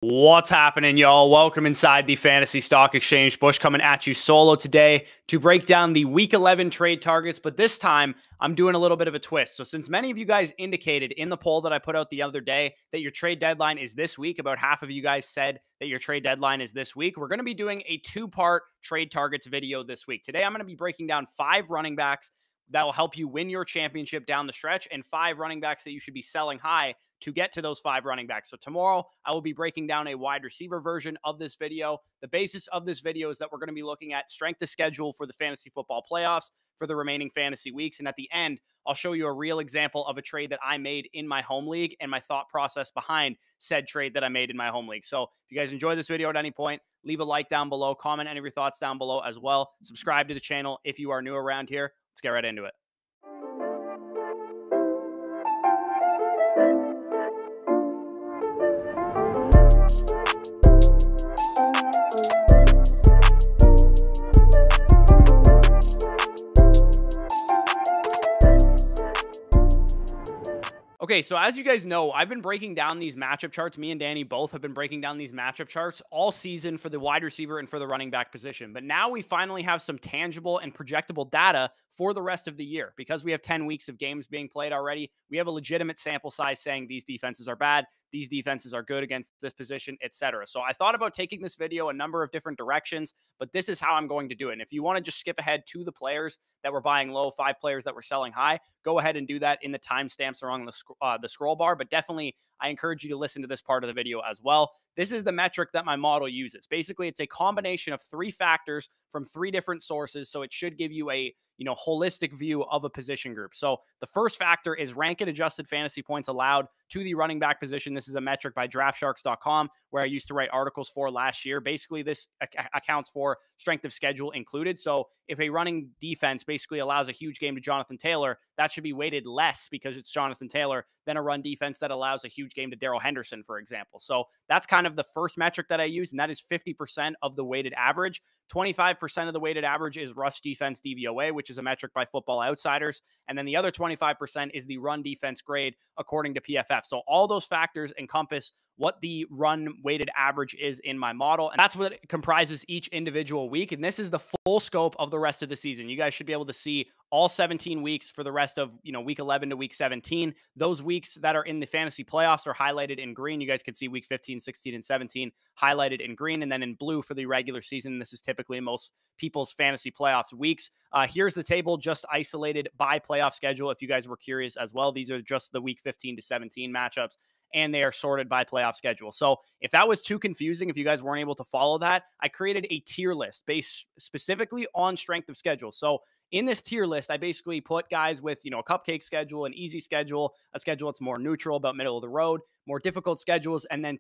What's happening, y'all? Welcome inside the Fantasy Stock Exchange. Bush coming at you solo today to break down the Week 11 trade targets, but this time I'm doing a little bit of a twist. So since many of you guys indicated in the poll that I put out the other day that your trade deadline is this week, about half of you guys said that your trade deadline is this week, we're going to be doing a two-part trade targets video this week. Today I'm going to be breaking down 5 running backs that will help you win your championship down the stretch and 5 running backs that you should be selling high to get to those 5 running backs. So tomorrow I will be breaking down a wide receiver version of this video. The basis of this video is that we're going to be looking at strength of schedule for the fantasy football playoffs for the remaining fantasy weeks. And at the end, I'll show you a real example of a trade that I made in my home league and my thought process behind said trade that I made in my home league. So if you guys enjoy this video at any point, leave a like down below, comment any of your thoughts down below as well. Subscribe to the channel if you are new around here. Let's get right into it. Okay, so as you guys know, I've been breaking down these matchup charts. Me and Danny both have been breaking down these matchup charts all season for the wide receiver and for the running back position. But now we finally have some tangible and projectable data for the rest of the year. Because we have 10 weeks of games being played already, we have a legitimate sample size saying these defenses are bad, these defenses are good against this position, etc. So I thought about taking this video a number of different directions, but this is how I'm going to do it. And if you want to just skip ahead to the players that were buying low, 5 players that were selling high, go ahead and do that in the timestamps along the scroll bar. But definitely, I encourage you to listen to this part of the video as well. This is the metric that my model uses. Basically, it's a combination of 3 factors from 3 different sources, so it should give you a holistic view of a position group. So the first factor is rank and adjusted fantasy points allowed to the running back position. This is a metric by draftsharks.com where I used to write articles for last year. Basically, this accounts for strength of schedule included. So if a running defense basically allows a huge game to Jonathan Taylor, that should be weighted less because it's Jonathan Taylor than a run defense that allows a huge game to Darrell Henderson, for example. So that's kind of the first metric that I use, and that is 50% of the weighted average. 25% of the weighted average is rush defense DVOA, which is a metric by Football Outsiders. And then the other 25% is the run defense grade according to PFF. So all those factors encompass what the run weighted average is in my model. And that's what comprises each individual week. And this is the full scope of the rest of the season. You guys should be able to see all 17 weeks for the rest of, week 11 to week 17. Those weeks that are in the fantasy playoffs are highlighted in green. You guys can see week 15, 16, and 17 highlighted in green, and then in blue for the regular season. This is typically most people's fantasy playoffs weeks. Here's the table just isolated by playoff schedule. If you guys were curious as well, these are just the week 15 to 17 matchups, and they are sorted by playoff schedule. So if that was too confusing, if you guys weren't able to follow that, I created a tier list based specifically on strength of schedule. So in this tier list, I basically put guys with, a cupcake schedule, an easy schedule, a schedule that's more neutral, about middle of the road, more difficult schedules, and then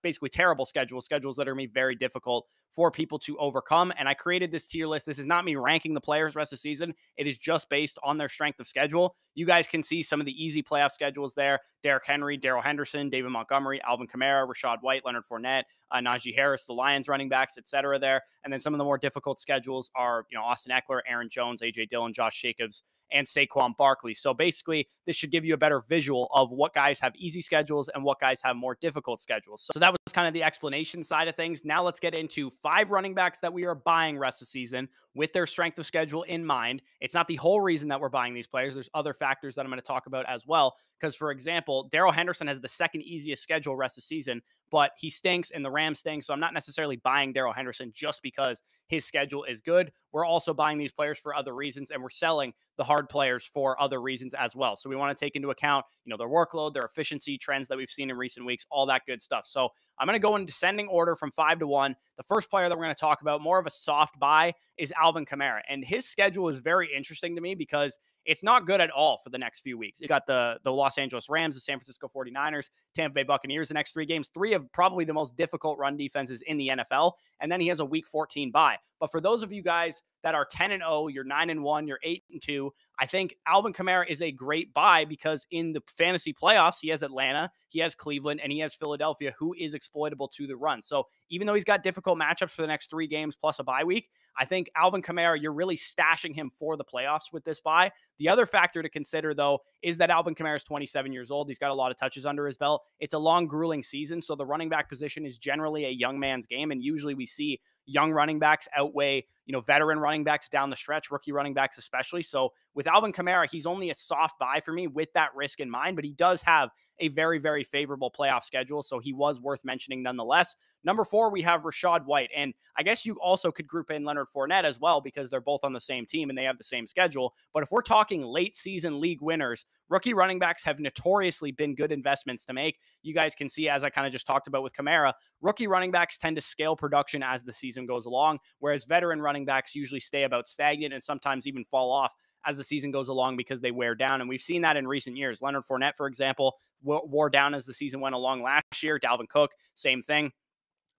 basically terrible schedules that are going to be very difficult for people to overcome. And I created this tier list. This is not me ranking the players rest of the season. It is just based on their strength of schedule. You guys can see some of the easy playoff schedules there. Derrick Henry, Darrell Henderson, David Montgomery, Alvin Kamara, Rachaad White, Leonard Fournette, Najee Harris, the Lions running backs, etc. there. And then some of the more difficult schedules are, Austin Ekeler, Aaron Jones, A.J. Dillon, Josh Jacobs, and Saquon Barkley. So basically, this should give you a better visual of what guys have easy schedules and what guys have more difficult schedules. So that was kind of the explanation side of things. Now let's get into 5 running backs that we are buying rest of the season with their strength of schedule in mind. It's not the whole reason that we're buying these players. There's other factors that I'm going to talk about as well. Because, for example, Darrell Henderson has the second easiest schedule rest of the season, but he stinks and the Rams stink. So I'm not necessarily buying Darrell Henderson just because his schedule is good. We're also buying these players for other reasons, and we're selling the hard players for other reasons as well. So we want to take into account, their workload, their efficiency, trends that we've seen in recent weeks, all that good stuff. So I'm going to go in descending order from 5 to 1. The first player that we're going to talk about, more of a soft buy, is Alvin Kamara. And his schedule is very interesting to me because it's not good at all for the next few weeks. You got the Los Angeles Rams, the San Francisco 49ers, Tampa Bay Buccaneers the next 3 games, 3 of probably the most difficult run defenses in the NFL. And then he has a week 14 bye. But for those of you guys that are 10-0, you're 9-1, you're 8-2, I think Alvin Kamara is a great buy because in the fantasy playoffs, he has Atlanta, he has Cleveland, and he has Philadelphia, who is exploitable to the run. So even though he's got difficult matchups for the next 3 games plus a bye week, I think Alvin Kamara, you're really stashing him for the playoffs with this bye. The other factor to consider, though, is that Alvin Kamara is 27 years old. He's got a lot of touches under his belt. It's a long, grueling season, so the running back position is generally a young man's game, and usually we see young running backs outweigh, veteran running backs down the stretch, rookie running backs especially. So with Alvin Kamara, he's only a soft buy for me with that risk in mind, but he does have a very, very favorable playoff schedule, so he was worth mentioning nonetheless. Number 4, we have Rachaad White, and I guess you also could group in Leonard Fournette as well because they're both on the same team and they have the same schedule. But if we're talking late season league winners, rookie running backs have notoriously been good investments to make. You guys can see, as I kind of just talked about with Kamara, rookie running backs tend to scale production as the season goes along, whereas veteran running backs usually stay about stagnant and sometimes even fall off as the season goes along because they wear down. And we've seen that in recent years. Leonard Fournette, for example, wore down as the season went along last year. Dalvin Cook, same thing.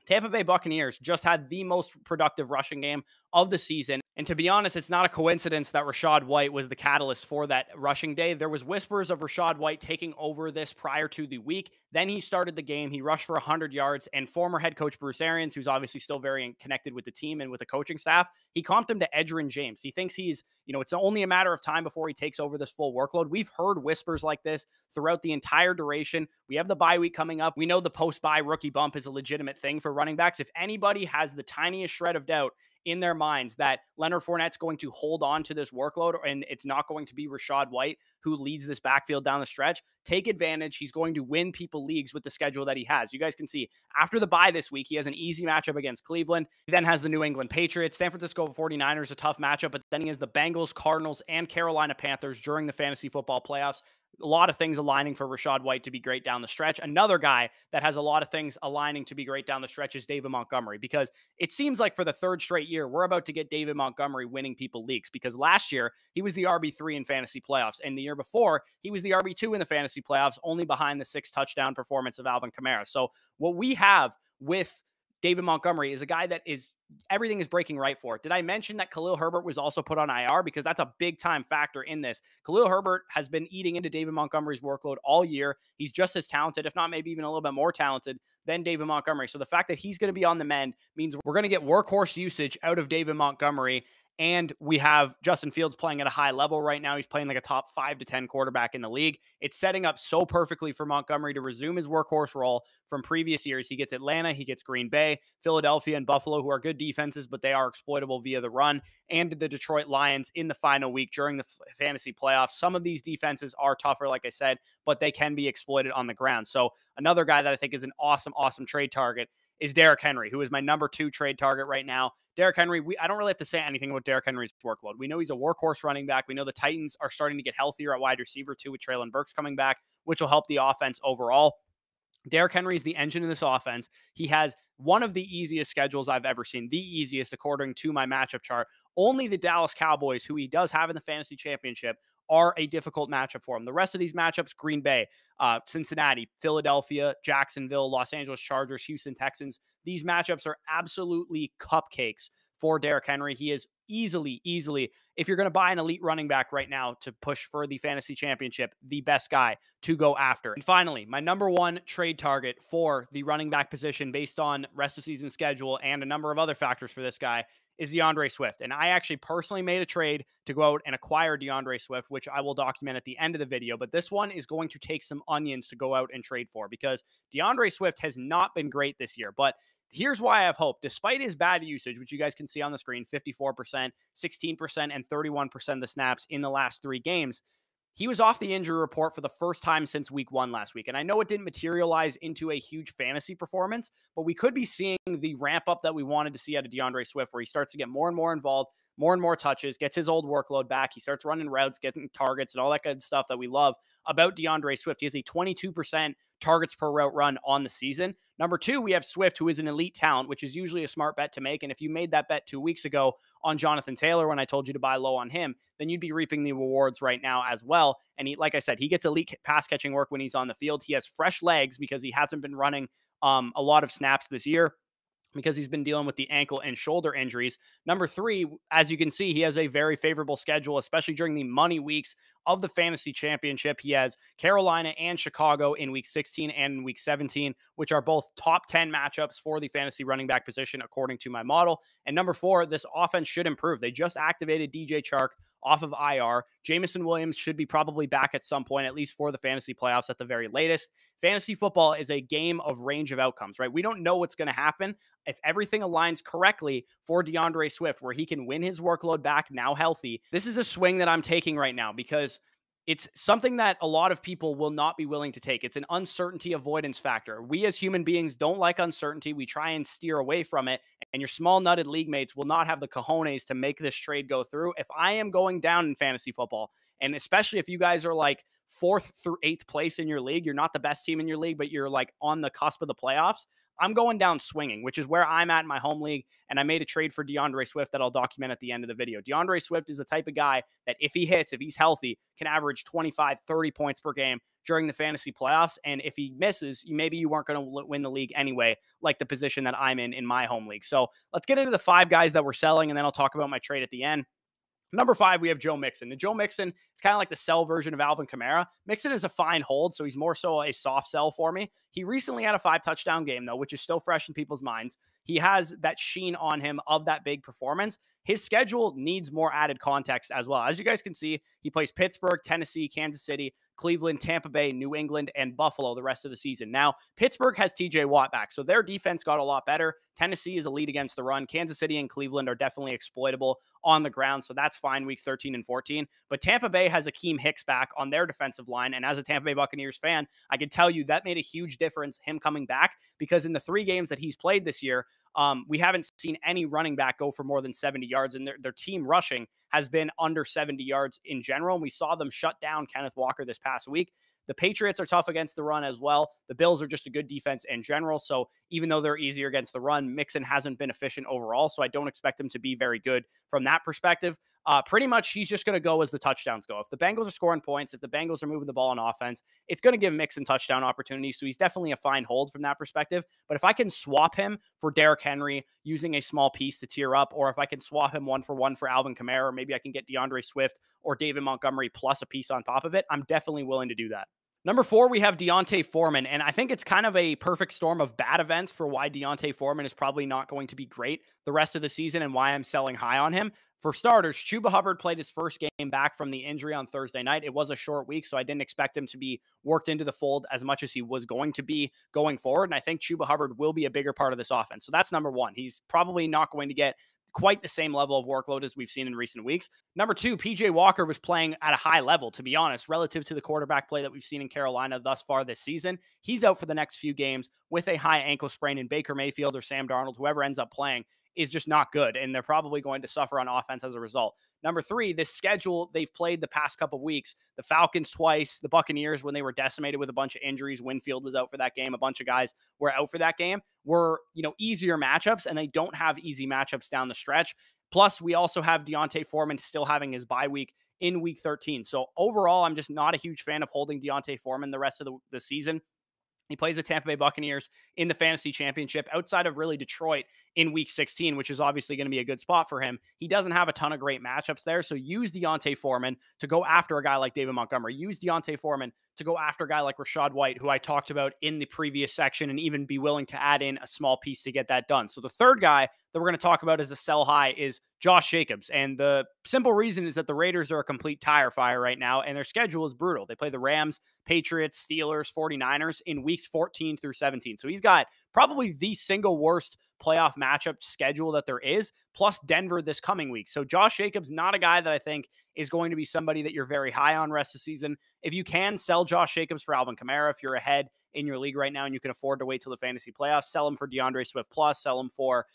Tampa Bay Buccaneers just had the most productive rushing game of the season. And to be honest, it's not a coincidence that Rachaad White was the catalyst for that rushing day. There was whispers of Rachaad White taking over this prior to the week. Then he started the game. He rushed for 100 yards. And former head coach Bruce Arians, who's obviously still very connected with the team and with the coaching staff, he comped him to Edgerrin James. He thinks he's, it's only a matter of time before he takes over this full workload. We've heard whispers like this throughout the entire duration. We have the bye week coming up. We know the post-bye rookie bump is a legitimate thing for running backs. If anybody has the tiniest shred of doubt in their minds that Leonard Fournette's going to hold on to this workload and it's not going to be Rachaad White who leads this backfield down the stretch, take advantage. He's going to win people leagues with the schedule that he has. You guys can see after the bye this week, he has an easy matchup against Cleveland. He then has the New England Patriots, San Francisco 49ers, a tough matchup, but then he has the Bengals, Cardinals, and Carolina Panthers during the fantasy football playoffs. A lot of things aligning for Rachaad White to be great down the stretch. Another guy that has a lot of things aligning to be great down the stretch is David Montgomery, because it seems like for the 3rd straight year, we're about to get David Montgomery winning people leagues, because last year he was the RB3 in fantasy playoffs, and the year before he was the RB2 in the fantasy playoffs, only behind the 6 touchdown performance of Alvin Kamara. So what we have with David Montgomery is a guy that is everything is breaking right for it. Did I mention that Khalil Herbert was also put on IR? Because that's a big time factor in this. Khalil Herbert has been eating into David Montgomery's workload all year. He's just as talented, if not maybe even a little bit more talented than David Montgomery. So the fact that he's going to be on the mend means we're going to get workhorse usage out of David Montgomery. And we have Justin Fields playing at a high level right now. He's playing like a top 5 to 10 quarterback in the league. It's setting up so perfectly for Montgomery to resume his workhorse role from previous years. He gets Atlanta, he gets Green Bay, Philadelphia, and Buffalo, who are good defenses, but they are exploitable via the run, and the Detroit Lions in the final week during the fantasy playoffs. Some of these defenses are tougher, like I said, but they can be exploited on the ground. So another guy that I think is an awesome, awesome trade target is Derrick Henry, who is my number 2 trade target right now. Derrick Henry, I don't really have to say anything about Derrick Henry's workload. We know he's a workhorse running back. We know the Titans are starting to get healthier at wide receiver too, with Treylon Burks coming back, which will help the offense overall. Derrick Henry is the engine in this offense. He has one of the easiest schedules I've ever seen, the easiest according to my matchup chart. Only the Dallas Cowboys, who he does have in the fantasy championship, are a difficult matchup for him. The rest of these matchups, Green Bay, Cincinnati, Philadelphia, Jacksonville, Los Angeles Chargers, Houston Texans, these matchups are absolutely cupcakes for Derrick Henry. He is easily, if you're going to buy an elite running back right now to push for the fantasy championship, the best guy to go after. And finally, my number 1 trade target for the running back position based on rest of season schedule and a number of other factors for this guy is DeAndre Swift. And I actually personally made a trade to go out and acquire DeAndre Swift, which I will document at the end of the video. But this one is going to take some onions to go out and trade for, because DeAndre Swift has not been great this year. But here's why I have hope. Despite his bad usage, which you guys can see on the screen, 54%, 16%, and 31% of the snaps in the last 3 games, he was off the injury report for the first time since week 1 last week. And I know it didn't materialize into a huge fantasy performance, but we could be seeing the ramp up that we wanted to see out of DeAndre Swift, where he starts to get more and more involved, more and more touches, gets his old workload back. He starts running routes, getting targets, and all that good stuff that we love about DeAndre Swift. He has a 22% targets per route run on the season. Number 2, we have Swift, who is an elite talent, which is usually a smart bet to make. And if you made that bet 2 weeks ago on Jonathan Taylor when I told you to buy low on him, then you'd be reaping the rewards right now as well. And he, like I said, he gets elite pass catching work when he's on the field. He has fresh legs because he hasn't been running a lot of snaps this year. because he's been dealing with the ankle and shoulder injuries. Number three, as you can see, he has a very favorable schedule, especially during the money weeks of the fantasy championship. He has Carolina and Chicago in week 16 and in week 17, which are both top 10 matchups for the fantasy running back position, according to my model. And number four, this offense should improve. They just activated DJ Chark off of IR. Jameson Williams should be probably back at some point, at least for the fantasy playoffs at the very latest. Fantasy football is a game of range of outcomes, right? We don't know what's going to happen. If everything aligns correctly for DeAndre Swift, where he can win his workload back now healthy, this is a swing that I'm taking right now because it's something that a lot of people will not be willing to take. It's an uncertainty avoidance factor. We as human beings don't like uncertainty. We try and steer away from it. And your small nutted league mates will not have the cojones to make this trade go through. If I am going down in fantasy football, and especially if you guys are like 4th through 8th place in your league, you're not the best team in your league, but you're like on the cusp of the playoffs, I'm going down swinging, which is where I'm at in my home league. And I made a trade for DeAndre Swift that I'll document at the end of the video. DeAndre Swift is the type of guy that if he hits, if he's healthy, can average 25, 30 points per game during the fantasy playoffs. And if he misses, maybe you weren't going to win the league anyway, like the position that I'm in my home league. So let's get into the 5 guys that we're selling, and then I'll talk about my trade at the end. Number 5, we have Joe Mixon. And Joe Mixon is kind of like the sell version of Alvin Kamara. Mixon is a fine hold, so he's more so a soft sell for me. He recently had a 5-touchdown game, though, which is still fresh in people's minds. He has that sheen on him of that big performance. His schedule needs more added context as well. As you guys can see, he plays Pittsburgh, Tennessee, Kansas City, Cleveland, Tampa Bay, New England, and Buffalo the rest of the season. Now, Pittsburgh has TJ Watt back, so their defense got a lot better. Tennessee is elite against the run. Kansas City and Cleveland are definitely exploitable on the ground, so that's fine weeks 13 and 14. But Tampa Bay has Akeem Hicks back on their defensive line, and as a Tampa Bay Buccaneers fan, I can tell you that made a huge difference, him coming back, because in the 3 games that he's played this year, we haven't seen any running back go for more than 70 yards, and their team rushing has been under 70 yards in general. And we saw them shut down Kenneth Walker this past week. The Patriots are tough against the run as well. The Bills are just a good defense in general. So even though they're easier against the run, Mixon hasn't been efficient overall. So I don't expect him to be very good from that perspective. Pretty much he's just going to go as the touchdowns go. If the Bengals are scoring points, if the Bengals are moving the ball on offense, it's going to give Mixon touchdown opportunities. So he's definitely a fine hold from that perspective. But if I can swap him for Derrick Henry using a small piece to tier up, or if I can swap him 1-for-1 for Alvin Kamara, or maybe I can get DeAndre Swift or David Montgomery plus a piece on top of it, I'm definitely willing to do that. Number 4, we have D'Onta Foreman, and I think it's kind of a perfect storm of bad events for why D'Onta Foreman is probably not going to be great the rest of the season and why I'm selling high on him. For starters, Chuba Hubbard played his first game back from the injury on Thursday night. It was a short week, so I didn't expect him to be worked into the fold as much as he was going to be going forward, and I think Chuba Hubbard will be a bigger part of this offense. So that's number 1. He's probably not going to get quite the same level of workload as we've seen in recent weeks. Number 2, PJ Walker was playing at a high level, to be honest, relative to the quarterback play that we've seen in Carolina thus far this season. He's out for the next few games with a high ankle sprain, and Baker Mayfield or Sam Darnold, whoever ends up playing, is just not good, and they're probably going to suffer on offense as a result. Number 3, this schedule they've played the past couple of weeks, the Falcons twice, the Buccaneers when they were decimated with a bunch of injuries, Winfield was out for that game, a bunch of guys were out for that game, were, easier matchups, and they don't have easy matchups down the stretch. Plus, we also have D'Onta Foreman still having his bye week in week 13. So overall, I'm just not a huge fan of holding D'Onta Foreman the rest of the season. He plays the Tampa Bay Buccaneers in the fantasy championship outside of really Detroit in week 16, which is obviously going to be a good spot for him. He doesn't have a ton of great matchups there. So use D'Onta Foreman to go after a guy like David Montgomery. Use D'Onta Foreman to go after a guy like Rachaad White, who I talked about in the previous section, and even be willing to add in a small piece to get that done. So the third guy that we're going to talk about as a sell high is Josh Jacobs. And the simple reason is that the Raiders are a complete tire fire right now, and their schedule is brutal. They play the Rams, Patriots, Steelers, 49ers in weeks 14 through 17. So he's got probably the single worst playoff matchup schedule that there is, plus Denver this coming week. So Josh Jacobs, not a guy that I think is going to be somebody that you're very high on rest of the season. If you can, sell Josh Jacobs for Alvin Kamara. If you're ahead in your league right now and you can afford to wait till the fantasy playoffs, sell him for DeAndre Swift plus, sell him for,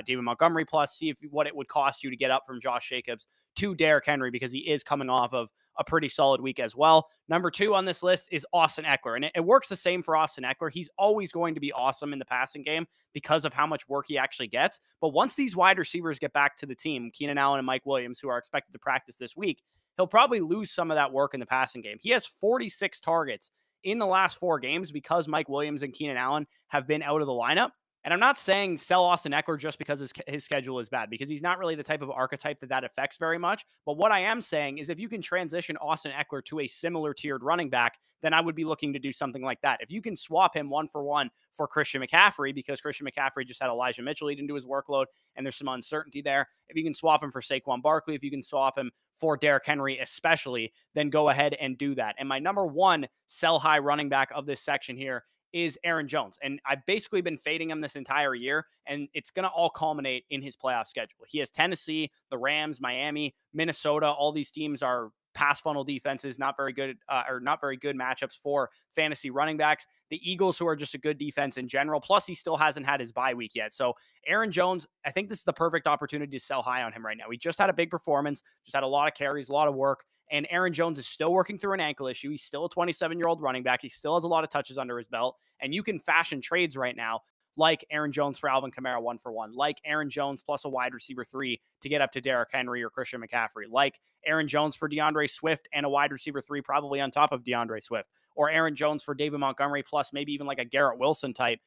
David Montgomery plus, see what it would cost you to get up from Josh Jacobs to Derrick Henry, because he is coming off of a pretty solid week as well. Number 2 on this list is Austin Ekeler, and it works the same for Austin Ekeler. He's always going to be awesome in the passing game because of how much work he actually gets. But once these wide receivers get back to the team, Keenan Allen and Mike Williams, who are expected to practice this week, he'll probably lose some of that work in the passing game. He has 46 targets in the last 4 games because Mike Williams and Keenan Allen have been out of the lineup. And I'm not saying sell Austin Ekeler just because his schedule is bad, because he's not really the type of archetype that affects very much. But what I am saying is if you can transition Austin Ekeler to a similar tiered running back, then I would be looking to do something like that. If you can swap him 1-for-1 for Christian McCaffrey, because Christian McCaffrey just had Elijah Mitchell eat into his workload and there's some uncertainty there. If you can swap him for Saquon Barkley, if you can swap him for Derrick Henry especially, then go ahead and do that. And my number one sell high running back of this section here is Aaron Jones. And I've basically been fading him this entire year, and it's going to all culminate in his playoff schedule. He has Tennessee, the Rams, Miami, Minnesota. All these teams are pass funnel defenses, not very good matchups for fantasy running backs. The Eagles, who are just a good defense in general. Plus, he still hasn't had his bye week yet. So Aaron Jones, I think this is the perfect opportunity to sell high on him right now. He just had a big performance, just had a lot of carries, a lot of work. And Aaron Jones is still working through an ankle issue. He's still a 27-year-old running back. He still has a lot of touches under his belt. And you can fashion trades right now like Aaron Jones for Alvin Kamara 1-for-1, like Aaron Jones plus a wide receiver 3 to get up to Derrick Henry or Christian McCaffrey, like Aaron Jones for DeAndre Swift and a wide receiver 3 probably on top of DeAndre Swift, or Aaron Jones for David Montgomery plus maybe even like a Garrett Wilson type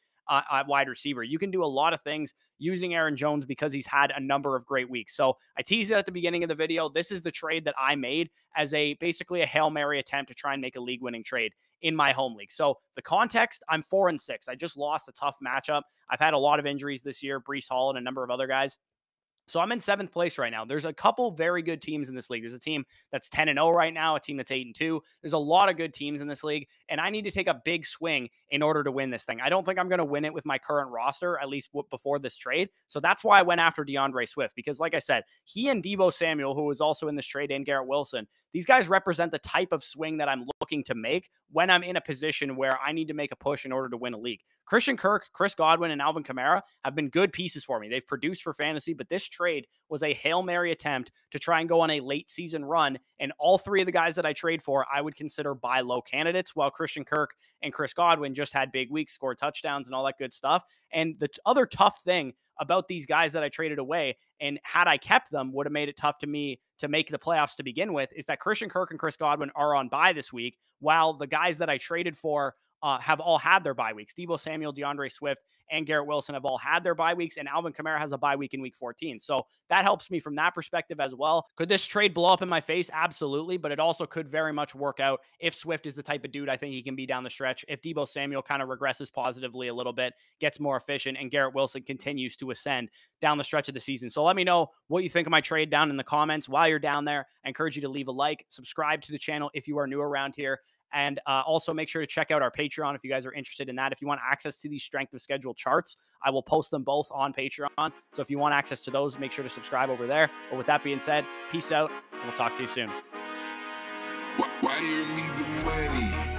wide receiver. You can do a lot of things using Aaron Jones because he's had a number of great weeks. So I teased it at the beginning of the video. This is the trade that I made as basically a Hail Mary attempt to try and make a league winning trade in my home league. So the context, I'm 4-6. I just lost a tough matchup. I've had a lot of injuries this year, Breece Hall and a number of other guys. So I'm in 7th place right now. There's a couple very good teams in this league. There's a team that's 10-0 right now, a team that's 8-2. There's a lot of good teams in this league, and I need to take a big swing in order to win this thing. I don't think I'm going to win it with my current roster, at least before this trade. So that's why I went after DeAndre Swift, because like I said, he and Deebo Samuel, who was also in this trade, and Garrett Wilson, these guys represent the type of swing that I'm looking to make when I'm in a position where I need to make a push in order to win a league. Christian Kirk, Chris Godwin, and Alvin Kamara have been good pieces for me. They've produced for fantasy, but this trade was a Hail Mary attempt to try and go on a late season run. And all three of the guys that I trade for, I would consider buy low candidates, while Christian Kirk and Chris Godwin just had big weeks, scored touchdowns and all that good stuff. And the other tough thing about these guys that I traded away, and had I kept them, would have made it tough to me to make the playoffs to begin with, is that Christian Kirk and Chris Godwin are on bye this week, while the guys that I traded for have all had their bye weeks. Deebo Samuel, DeAndre Swift, and Garrett Wilson have all had their bye weeks, and Alvin Kamara has a bye week in week 14. So that helps me from that perspective as well. Could this trade blow up in my face? Absolutely, but it also could very much work out if Swift is the type of dude I think he can be down the stretch, if Deebo Samuel kind of regresses positively a little bit, gets more efficient, and Garrett Wilson continues to ascend down the stretch of the season. So let me know what you think of my trade down in the comments. While you're down there, I encourage you to leave a like, subscribe to the channel if you are new around here, and also make sure to check out our Patreon if you guys are interested in that. If you want access to these strength of schedule charts, I will post them both on Patreon. So if you want access to those, make sure to subscribe over there. But with that being said, peace out, and we'll talk to you soon. Why you need the money?